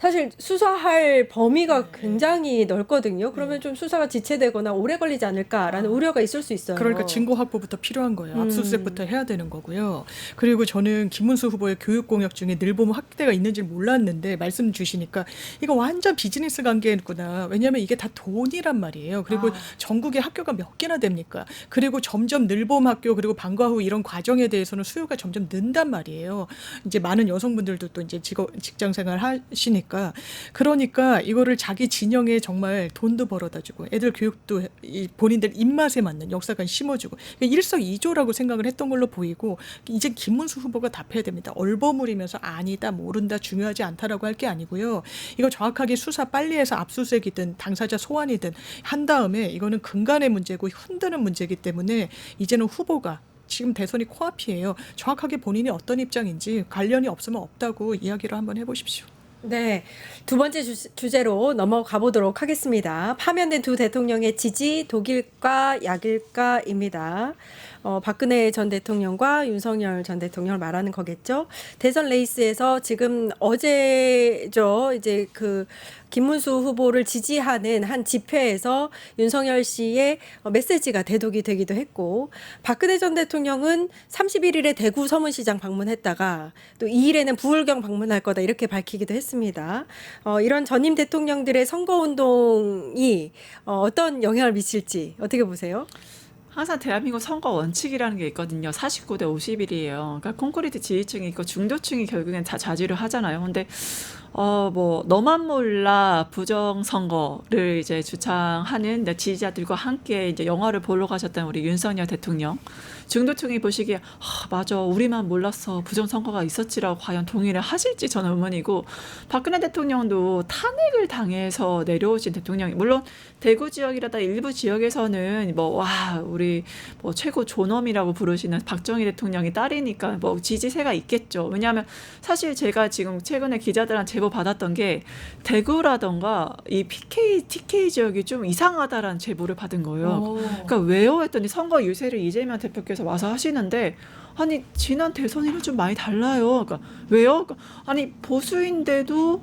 사실 수사할 범위가 굉장히 넓거든요. 그러면 좀 수사가 지체되거나 오래 걸리지 않을까라는 우려가 있을 수 있어요. 그러니까 증거 확보부터 필요한 거예요. 압수수색부터 해야 되는 거고요. 그리고 저는 김문수 후보의 교육 공약 중에 늘봄 확대가 있는지 몰랐는데 말씀 주시니까 이거 완전 비즈니스 관계구나. 왜냐하면 이게 다 돈이란 말이에요. 그리고 전국에 학교가 몇 개나 됩니까? 그리고 점점 늘봄 학교 그리고 방과 후 이런 과정에 대해서는 수요가 점점 는단 말이에요. 이제 많은 여성분들도 또 이제 직장 생활 하시니까. 그러니까 이거를 자기 진영에 정말 돈도 벌어다 주고 애들 교육도 본인들 입맛에 맞는 역사관 심어주고 일석이조라고 생각을 했던 걸로 보이고 이제 김문수 후보가 답해야 됩니다. 얼버무리면서 아니다 모른다 중요하지 않다라고 할 게 아니고요. 이거 정확하게 수사 빨리 해서 압수수색이든 당사자 소환이든 한 다음에 이거는 근간의 문제고 흔드는 문제이기 때문에 이제는 후보가 지금 대선이 코앞이에요. 정확하게 본인이 어떤 입장인지 관련이 없으면 없다고 이야기를 한번 해보십시오. 네, 두 번째 주제로 넘어가 보도록 하겠습니다. 파면된 두 대통령의 지지 독일과 약일까입니다. 박근혜 전 대통령과 윤석열 전 대통령을 말하는 거겠죠. 대선 레이스에서 지금 어제죠. 이제 그 김문수 후보를 지지하는 한 집회에서 윤석열 씨의 메시지가 대독이 되기도 했고 박근혜 전 대통령은 31일에 대구 서문시장 방문했다가 또 2일에는 부울경 방문할 거다 이렇게 밝히기도 했습니다. 이런 전임 대통령들의 선거운동이 어떤 영향을 미칠지 어떻게 보세요? 항상 대한민국 선거 원칙이라는 게 있거든요. 49대 51이에요. 그러니까 콘크리트 지지층이 있고 중도층이 결국엔 다 자지를 하잖아요. 근데 뭐 너만 몰라 부정선거를 이제 주창하는 지지자들과 함께 이제 영화를 보러 가셨던 우리 윤석열 대통령. 중도층이 보시기에 맞아 우리만 몰랐어 부정선거가 있었지라고 과연 동의를 하실지 저는 의문이고 박근혜 대통령도 탄핵을 당해서 내려오신 대통령이 물론 대구 지역이라다 일부 지역에서는 우리 최고 존엄이라고 부르시는 박정희 대통령이 딸이니까 지지세가 있겠죠. 왜냐하면 사실 제가 지금 최근에 기자들한테 제보 받았던 게 대구라던가 이 TK 지역이 좀 이상하다라는 제보를 받은 거예요. 그러니까 왜요? 했더니 선거 유세를 이재명 대표께서 와서 하시는데 아니 지난 대선이랑 좀 많이 달라요. 그러니까 왜요? 아니 보수인데도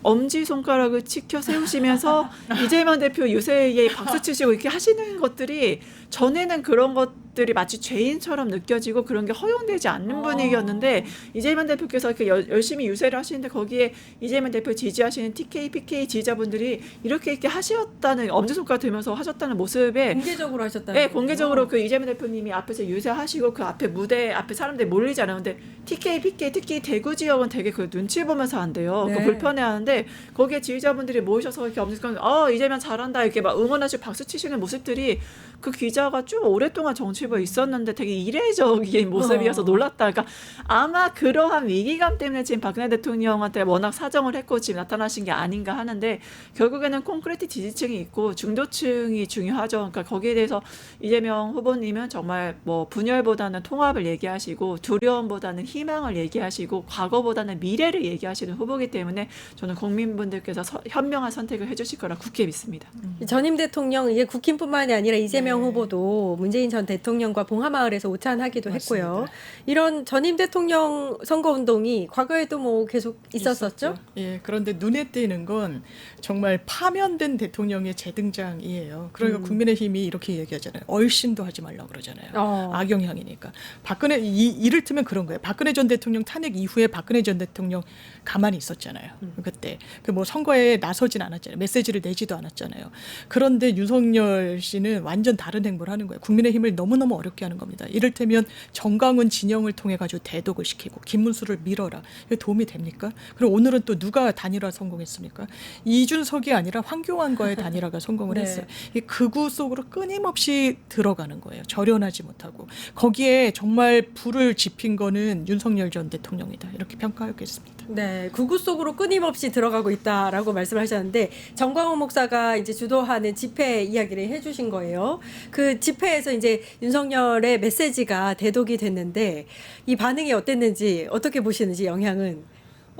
엄지손가락을 치켜 세우시면서 이재명 대표 유세에 박수 치시고 이렇게 하시는 것들이 전에는 그런 것들이 마치 죄인처럼 느껴지고 그런 게 허용되지 않는 분위기였는데 이재명 대표께서 이렇게 열심히 유세를 하시는데 거기에 이재명 대표 지지하시는 TK, PK 지지자분들이 이렇게 하셨다는 엄지손가락 들면서 하셨다는 모습에 공개적으로 하셨다는 네, 공개적으로 그 이재명 대표님이 앞에서 유세하시고 그 앞에 무대 앞에 사람들이 몰리잖아요. 근데 TK, PK 특히 대구 지역은 되게 그 눈치 보면서 한대요. 네. 그 불편해하는데 거기에 지지자분들이 모이셔서 이렇게 엄지손가락 이재명 잘한다 이렇게 막 응원하시고 박수 치시는 모습들이 그 기자가 쭉 오랫동안 정치 유튜버 있었는데 되게 이례적인 모습이어서 놀랐다. 그러니까 아마 그러한 위기감 때문에 지금 박근혜 대통령한테 워낙 사정을 했고 지금 나타나신 게 아닌가 하는데 결국에는 콘크리트 지지층이 있고 중도층이 중요하죠. 그러니까 거기에 대해서 이재명 후보님은 정말 뭐 분열보다는 통합을 얘기하시고 두려움보다는 희망을 얘기하시고 과거보다는 미래를 얘기하시는 후보이기 때문에 저는 국민분들께서 현명한 선택을 해주실 거라 굳게 믿습니다. 전임 대통령 이게 국힘뿐만이 아니라 이재명 후보도 문재인 전 대통령과 봉하마을에서 오찬하기도 했고요. 맞습니다. 이런 전임 대통령 선거운동이 과거에도 뭐 계속 있었었죠. 예, 그런데 눈에 띄는 건 정말 파면된 대통령의 재등장이에요. 그러니까 국민의힘이 이렇게 얘기하잖아요. 얼씬도 하지 말라고 그러잖아요. 악영향이니까. 박근혜 이를테면 그런 거예요. 박근혜 전 대통령 탄핵 이후에 박근혜 전 대통령 가만히 있었잖아요. 그때 그 뭐 선거에 나서진 않았잖아요. 메시지를 내지도 않았잖아요. 그런데 윤석열 씨는 완전 다른 행보를 하는 거예요. 국민의힘을 너무너무 어렵게 하는 겁니다. 이를테면 정강훈 진영을 통해 가지고 대독을 시키고 김문수를 밀어라. 이게 도움이 됩니까? 그리고 오늘은 또 누가 단일화 성공했습니까? 이준석이 아니라 황교안과의 단일화가 성공을 네. 했어요. 이 극우 속으로 끊임없이 들어가는 거예요. 절연하지 못하고. 거기에 정말 불을 지핀 거는 윤석열 전 대통령이다. 이렇게 평가하겠습니다. 네, 구구 속으로 끊임없이 들어가고 있다라고 말씀하셨는데 정광훈 목사가 이제 주도하는 집회 이야기를 해주신 거예요. 그 집회에서 이제 윤석열의 메시지가 대독이 됐는데 이 반응이 어땠는지 어떻게 보시는지 영향은?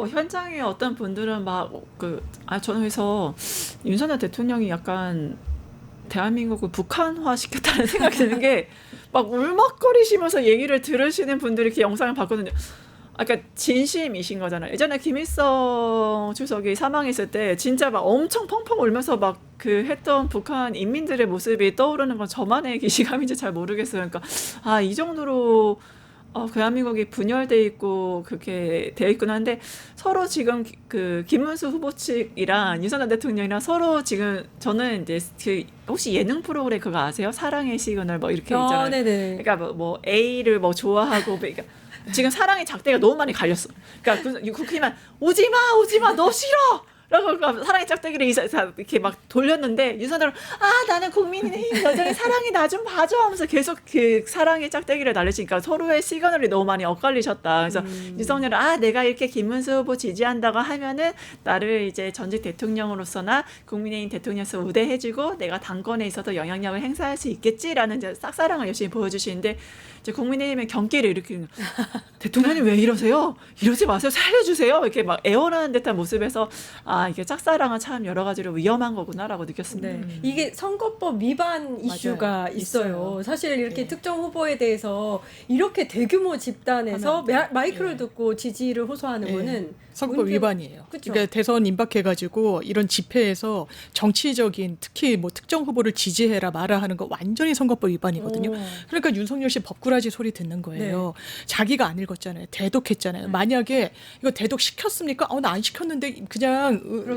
현장에 어떤 분들은 저는 그래서 윤석열 대통령이 약간 대한민국을 북한화 시켰다는 생각이 드는 게 막 울먹거리시면서 얘기를 들으시는 분들이 이렇게 영상을 봤거든요. 그러니까 진심이신 거잖아요. 예전에 김일성 주석이 사망했을 때 진짜 막 엄청 펑펑 울면서 막 그 했던 북한 인민들의 모습이 떠오르는 건 저만의 기시감인지 잘 모르겠어요. 그러니까 이 정도로 대한민국이 분열돼 있고 그렇게 돼 있구나 한데 서로 지금 그 김문수 후보 측이랑 윤석열 대통령이랑 서로 지금 저는 이제 그 혹시 예능 프로그램 그거 아세요? 사랑의 시그널 뭐 이렇게 있잖아요. 네네. 그러니까 뭐 A를 뭐 좋아하고 그러니까 지금 사랑의 작대가 너무 많이 갈렸어. 그러니까 국힘만 오지마 너 싫어. 라고 사랑의 짝대기를 이렇게 막 돌렸는데 윤석열은 나는 국민의힘 여전히 사랑이 나 좀 봐줘 하면서 계속 그 사랑의 짝대기를 날리시니까 서로의 시그널이 너무 많이 엇갈리셨다. 그래서 윤석열은 내가 이렇게 김문수 후보 지지한다고 하면은 나를 이제 전직 대통령으로서나 국민의힘 대통령으로서 우대해주고 내가 당권에 있어도 영향력을 행사할 수 있겠지라는 이제 싹사랑을 열심히 보여주시는데 이제 국민의힘의 경기를 일으키는 대통령님 왜 이러세요? 이러지 마세요. 살려주세요. 이렇게 막 애원하는 듯한 모습에서 이게 짝사랑은 참 여러 가지로 위험한 거구나라고 느꼈습니다. 네. 이게 선거법 위반 이슈가 맞아요. 있어요. 사실 이렇게 네. 특정 후보에 대해서 이렇게 대규모 집단에서 마이크를 듣고 지지를 호소하는 네. 거는 선거법 문제- 위반이에요. 그쵸? 그러니까 대선 임박해가지고 이런 집회에서 정치적인 특히 뭐 특정 후보를 지지해라 마라 하는 거 완전히 선거법 위반이거든요. 오. 그러니까 윤석열 씨 법꾸라지 소리 듣는 거예요. 자기가 안 읽었잖아요. 대독했잖아요. 만약에 이거 대독 시켰습니까? 나 안 시켰는데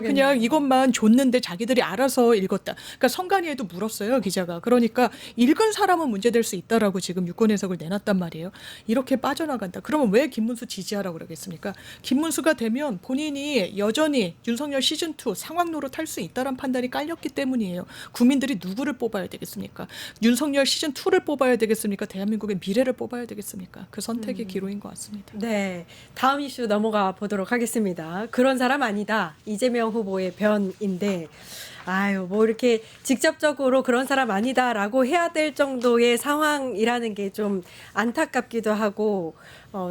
그냥 이것만 줬는데 자기들이 알아서 읽었다. 그러니까 선관위에도 물었어요, 기자가. 그러니까 읽은 사람은 문제될 수 있다라고 지금 유권 해석을 내놨단 말이에요. 이렇게 빠져나간다. 그러면 왜 김문수 지지하라고 그러겠습니까? 김문수가 되면 본인이 여전히 윤석열 시즌2 상황 노릇할 수 있다는 판단이 깔렸기 때문이에요. 국민들이 누구를 뽑아야 되겠습니까? 윤석열 시즌2를 뽑아야 되겠습니까? 대한민국의 미래를 뽑아야 되겠습니까? 그 선택의 기로인 것 같습니다. 네. 다음 이슈 넘어가 보도록 하겠습니다. 그런 사람 아니다. 이재명 후보의 변인데 뭐 이렇게 직접적으로 그런 사람 아니다라고 해야 될 정도의 상황이라는 게 좀 안타깝기도 하고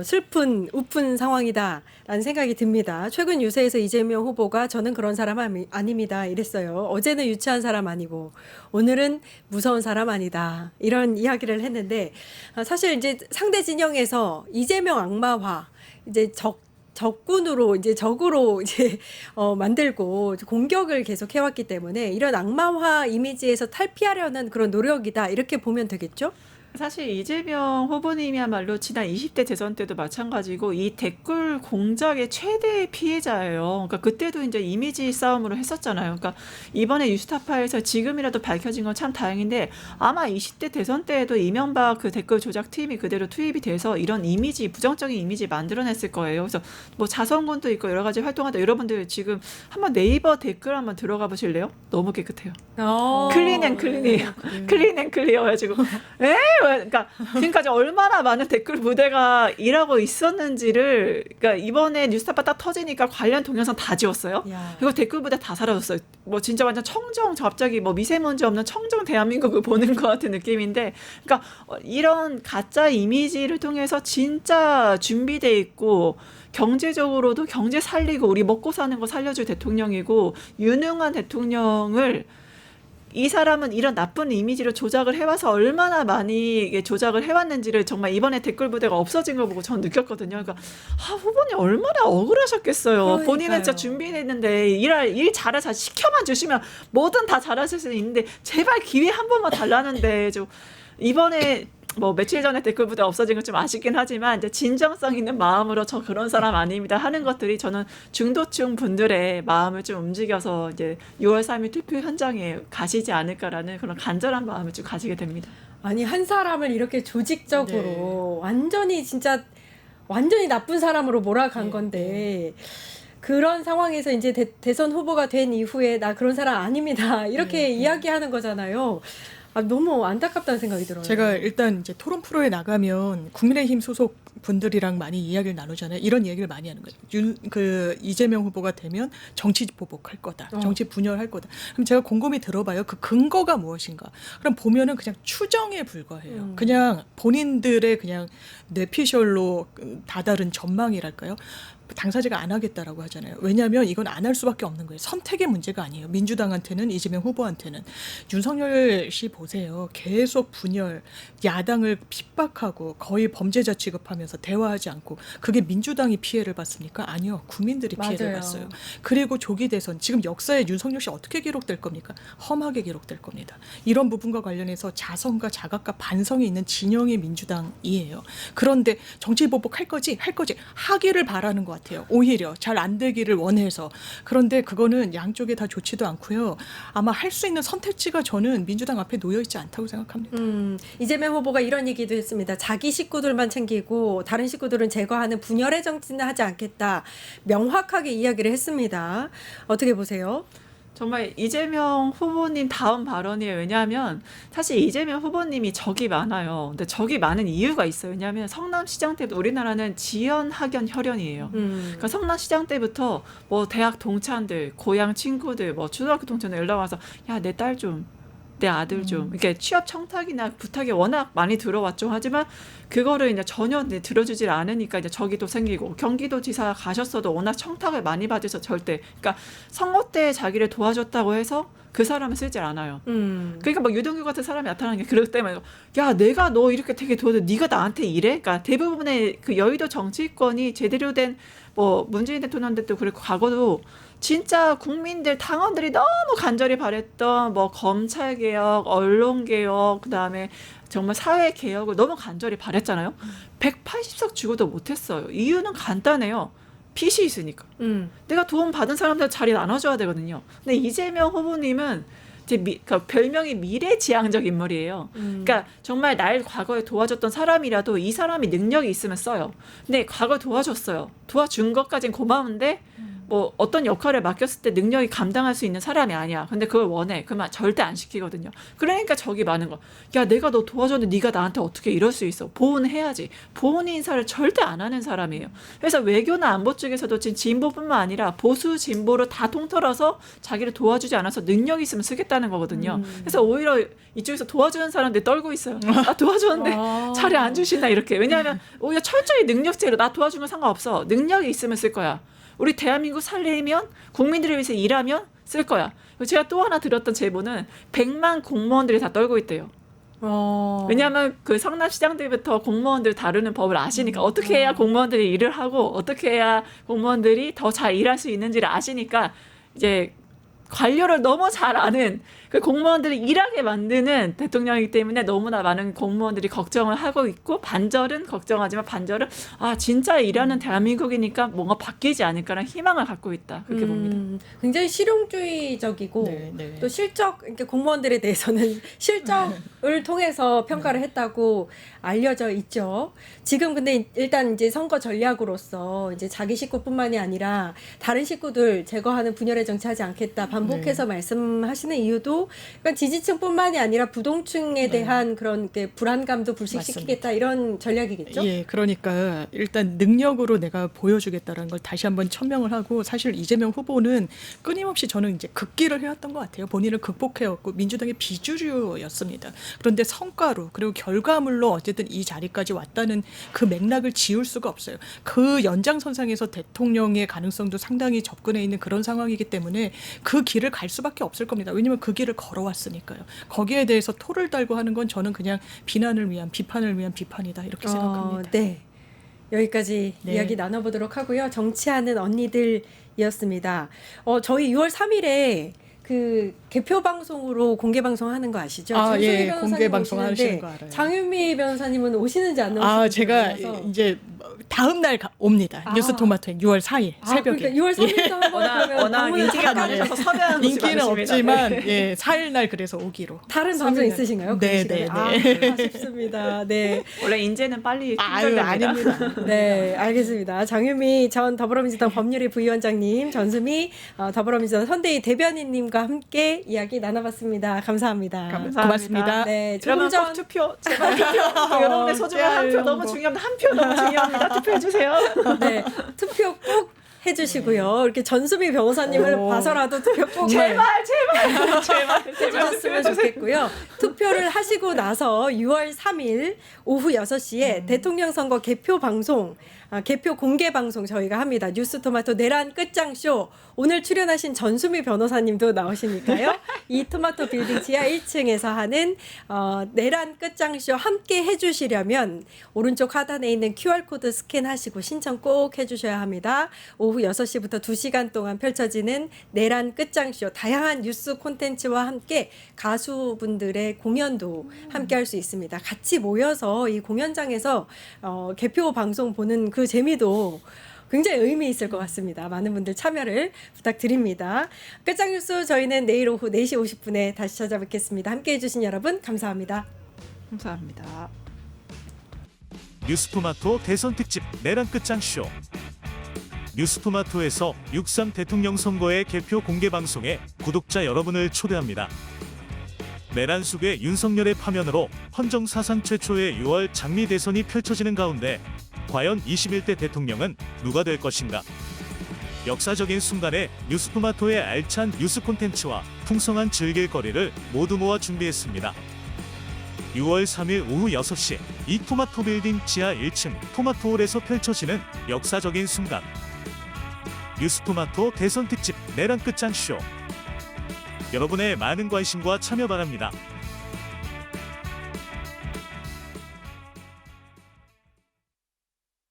슬픈 우픈 상황이다라는 생각이 듭니다. 최근 유세에서 이재명 후보가 저는 그런 사람 아닙니다 이랬어요. 어제는 유치한 사람 아니고 오늘은 무서운 사람 아니다 이런 이야기를 했는데 사실 이제 상대 진영에서 이재명 악마화 이제 적군으로 이제 적으로 이제 만들고 공격을 계속 해왔기 때문에 이런 악마화 이미지에서 탈피하려는 그런 노력이다 이렇게 보면 되겠죠? 사실 이재명 후보님이야말로 지난 20대 대선 때도 마찬가지고 이 댓글 공작의 최대 피해자예요. 그러니까 그때도 이제 이미지 싸움으로 했었잖아요. 그러니까 이번에 뉴스타파에서 지금이라도 밝혀진 건 참 다행인데 아마 20대 대선 때에도 이명박 그 댓글 조작 팀이 그대로 투입이 돼서 이런 이미지 부정적인 이미지 만들어냈을 거예요. 그래서 뭐 자성군도 있고 여러 가지 활동하다 여러분들 지금 한번 네이버 댓글 한번 들어가 보실래요? 너무 깨끗해요. 클린 앤 클린이에요. 클린 앤 클리어 해가지고 그러니까 지금까지 얼마나 많은 댓글 부대가 일하고 있었는지를 그러니까 이번에 뉴스타파 딱 터지니까 관련 동영상 다 지웠어요. 야. 그리고 댓글 부대 다 사라졌어요. 뭐 진짜 완전 청정 갑자기 뭐 미세먼지 없는 청정 대한민국을 보는 것 같은 느낌인데, 그러니까 이런 가짜 이미지를 통해서 진짜 준비돼 있고 경제적으로도 경제 살리고 우리 먹고 사는 거 살려줄 대통령이고 유능한 대통령을 이 사람은 이런 나쁜 이미지를 조작을 해와서 얼마나 많이 이게 조작을 해왔는지를 정말 이번에 댓글 부대가 없어진 걸 보고 전 느꼈거든요. 그러니까 후보님 얼마나 억울하셨겠어요. 그러니까요. 본인은 진짜 준비했는데 일 잘해서 시켜만 주시면 뭐든 다 잘하실 수 있는데 제발 기회 한 번만 달라는데 좀 이번에 뭐 며칠 전에 댓글 부대 없어진 건 좀 아쉽긴 하지만 이제 진정성 있는 마음으로 저 그런 사람 아닙니다 하는 것들이 저는 중도층 분들의 마음을 좀 움직여서 이제 6월 3일 투표 현장에 가시지 않을까라는 그런 간절한 마음을 좀 가지게 됩니다. 아니 한 사람을 이렇게 조직적으로 완전히 진짜 완전히 나쁜 사람으로 몰아간 건데 그런 상황에서 이제 대선 후보가 된 이후에 나 그런 사람 아닙니다 이렇게 이야기하는 거잖아요. 아, 너무 안타깝다는 생각이 들어요. 제가 일단 이제 토론 프로에 나가면 국민의힘 소속 분들이랑 많이 이야기를 나누잖아요. 이런 얘기를 많이 하는 거예요. 이재명 후보가 되면 정치 보복할 거다. 정치 분열할 거다. 그럼 제가 곰곰이 들어봐요. 그 근거가 무엇인가? 그럼 보면은 그냥 추정에 불과해요. 그냥 본인들의 그냥 뇌피셜로 다다른 전망이랄까요? 당사자가 안 하겠다라고 하잖아요. 왜냐하면 이건 안 할 수밖에 없는 거예요. 선택의 문제가 아니에요. 민주당한테는 이재명 후보한테는. 윤석열 씨 보세요. 계속 분열, 야당을 핍박하고 거의 범죄자 취급하면서 대화하지 않고 그게 민주당이 피해를 봤습니까? 아니요. 국민들이 피해를 맞아요. 봤어요. 그리고 조기 대선 지금 역사에 윤석열 씨 어떻게 기록될 겁니까? 험하게 기록될 겁니다. 이런 부분과 관련해서 자성과 자각과 반성이 있는 진영의 민주당이에요. 그런데 정치 보복할 거지? 할 거지? 하기를 바라는 것 같아요. 오히려 잘 안 되기를 원해서. 그런데 그거는 양쪽에 다 좋지도 않고요. 아마 할 수 있는 선택지가 저는 민주당 앞에 놓여 있지 않다고 생각합니다. 이재명 후보가 이런 얘기도 했습니다. 자기 식구들만 챙기고 다른 식구들은 제거하는 분열의 정치는 하지 않겠다. 명확하게 이야기를 했습니다. 어떻게 보세요? 정말 이재명 후보님 다음 발언이에요. 왜냐하면 사실 이재명 후보님이 적이 많아요. 근데 적이 많은 이유가 있어요. 왜냐하면 성남시장 때부터 우리나라는 지연, 학연, 혈연이에요. 그러니까 성남시장 때부터 뭐 대학 동창들, 고향 친구들, 뭐 초등학교 동창들 연락 와서 야, 내 딸 좀, 내 아들 좀 이렇게 취업 청탁이나 부탁이 워낙 많이 들어왔죠. 하지만 그거를 이제 전혀 이제 들어주질 않으니까 이제 적이 또 생기고 경기도지사 가셨어도 워낙 청탁을 많이 받으셔서 절대 그러니까 선거 때 자기를 도와줬다고 해서 그 사람을 쓰질 않아요. 그러니까 막 유동규 같은 사람이 나타나는 게 그럴 때만 야 내가 너 이렇게 되게 도와줘 네가 나한테 이래? 그러니까 대부분의 그 여의도 정치권이 제대로 된 뭐 문재인 대통령 때도 그렇고 과거도 진짜 국민들 당원들이 너무 간절히 바랬던 뭐 검찰 개혁, 언론 개혁, 그다음에 정말 사회 개혁을 너무 간절히 바랬잖아요. 180석 주고도 못했어요. 이유는 간단해요. 핏이 있으니까. 내가 도움 받은 사람들 자리 나눠줘야 되거든요. 근데 이재명 후보님은 그러니까 별명이 미래지향적 인물이에요. 그러니까 정말 날 과거에 도와줬던 사람이라도 이 사람이 능력이 있으면 써요. 근데 과거에 도와줬어요. 도와준 것까진 고마운데 뭐 어떤 역할을 맡겼을 때 능력이 감당할 수 있는 사람이 아니야. 근데 그걸 원해. 그러면 절대 안 시키거든요. 그러니까 적이 많은 거. 야 내가 너 도와줬는데 네가 나한테 어떻게 이럴 수 있어. 보온해야지. 보온 인사를 절대 안 하는 사람이에요. 그래서 외교나 안보 쪽에서도 지금 진보뿐만 아니라 보수 진보를 다 통틀어서 자기를 도와주지 않아서 능력이 있으면 쓰겠다는 거거든요. 그래서 오히려 이쪽에서 도와주는 사람들 떨고 있어요. 나 도와줬는데 자리 안 주신다 이렇게. 왜냐하면 오히려 철저히 능력제로 나 도와준 건 상관없어. 능력이 있으면 쓸 거야. 우리 대한민국 살리면 국민들을 위해서 일하면 쓸 거야. 제가 또 하나 들었던 제보는 100만 공무원들이 다 떨고 있대요. 왜냐하면 그 성남시장 때부터 공무원들 다루는 법을 아시니까 어떻게 해야 공무원들이 일을 하고 어떻게 해야 공무원들이 더 잘 일할 수 있는지를 아시니까 이제 관료를 너무 잘 아는 그 공무원들을 일하게 만드는 대통령이기 때문에 너무나 많은 공무원들이 걱정을 하고 있고 반절은 걱정하지만 반절은 아 진짜 일하는 대한민국이니까 뭔가 바뀌지 않을까라는 희망을 갖고 있다 그렇게 봅니다. 굉장히 실용주의적이고 네. 또 실적 그러니까 공무원들에 대해서는 실적을 통해서 평가를 했다고 알려져 있죠. 지금 근데 일단 이제 선거 전략으로서 이제 자기 식구뿐만이 아니라 다른 식구들 제거하는 분열의 정치하지 않겠다 반복해서 말씀하시는 이유도 것도 그러니까 지지층뿐만이 아니라 부동층에 대한 그런 게 불안감도 불식시키겠다 이런 전략이겠죠? 예, 그러니까 일단 능력으로 내가 보여주겠다라는 걸 다시 한번 천명을 하고 사실 이재명 후보는 끊임없이 저는 이제 극기를 해왔던 것 같아요. 본인을 극복해왔고 민주당의 비주류였습니다. 그런데 성과로 그리고 결과물로 어쨌든 이 자리까지 왔다는 그 맥락을 지울 수가 없어요. 그 연장선상에서 대통령의 가능성도 상당히 접근해 있는 그런 상황이기 때문에 그 길을 갈 수밖에 없을 겁니다. 왜냐하면 그 길을 걸어왔으니까요. 거기에 대해서 토를 달고 하는 건 저는 그냥 비난을 위한 비판을 위한 비판이다 이렇게 생각합니다. 네. 여기까지 네. 이야기 나눠보도록 하고요. 정치하는 언니들이었습니다. 저희 6월 3일에 그 개표 방송으로 공개 방송하는 거 아시죠? 아, 장수미 예, 변호사님 공개 방송 오시는데 하시는 거 알아요. 장윤미 변호사님은 오시는지 안 오시는지 아, 제가 몰라서. 이제 다음 날 옵니다. 아. 뉴스토마토에 6월 4일 새벽에. 그러니까 6월 3일도 한번 워낙 방문을 인기가 잠깐 많으셔서 섭외하는 곳이 인기는 많으십니다. 없지만 네. 예, 4일 날 그래서 오기로. 다른 3일 방송 날. 있으신가요? 네, 그 네, 시간에? 아쉽습니다. 네. 원래 인재는 빨리 아유, 팀별됩니다. 아닙니다. 네, 알겠습니다. 장유미 전 더불어민주당 법률위 부위원장님, 전수미 더불어민주당 선대위 대변인님과 함께 이야기 나눠봤습니다. 감사합니다. 고맙습니다. 네, 그러면 조금 꼭 전 투표 제발 투표 여러분의 소중한 한 표 너무 중요합니다. 한 표 너무 중요합니다. 투표해 주세요. 네, 투표 꼭 해주시고요. 이렇게 전수미 변호사님을 오. 봐서라도 투표 꼭 제발 해주셨으면 좋겠고요. 투표를 하시고 나서 6월 3일 오후 6시에 대통령 선거 개표 방송, 개표 공개 방송 저희가 합니다. 뉴스토마토 내란 끝장쇼. 오늘 출연하신 전수미 변호사님도 나오시니까요. 이 토마토 빌딩 지하 1층에서 하는 내란 끝장쇼 함께 해주시려면 오른쪽 하단에 있는 QR코드 스캔하시고 신청 꼭 해주셔야 합니다. 오후 6시부터 2시간 동안 펼쳐지는 내란 끝장쇼, 다양한 뉴스 콘텐츠와 함께 가수분들의 공연도 함께 할 수 있습니다. 같이 모여서 이 공연장에서 개표 방송 보는 그 재미도 굉장히 의미 있을 것 같습니다. 많은 분들 참여를 부탁드립니다. 끝장뉴스 저희는 내일 오후 4시 50분에 다시 찾아뵙겠습니다. 함께해 주신 여러분 감사합니다. 감사합니다. 뉴스토마토 대선 특집 내란 끝장쇼. 뉴스토마토에서 6.3 대통령 선거의 개표 공개 방송에 구독자 여러분을 초대합니다. 내란 속의 윤석열의 파면으로 헌정 사상 최초의 6월 장미 대선이 펼쳐지는 가운데 과연 21대 대통령은 누가 될 것인가? 역사적인 순간에 뉴스토마토의 알찬 뉴스 콘텐츠와 풍성한 즐길거리를 모두 모아 준비했습니다. 6월 3일 오후 6시 이 토마토 빌딩 지하 1층 토마토홀에서 펼쳐지는 역사적인 순간. 뉴스토마토 대선 특집 내란 끝장쇼. 여러분의 많은 관심과 참여 바랍니다.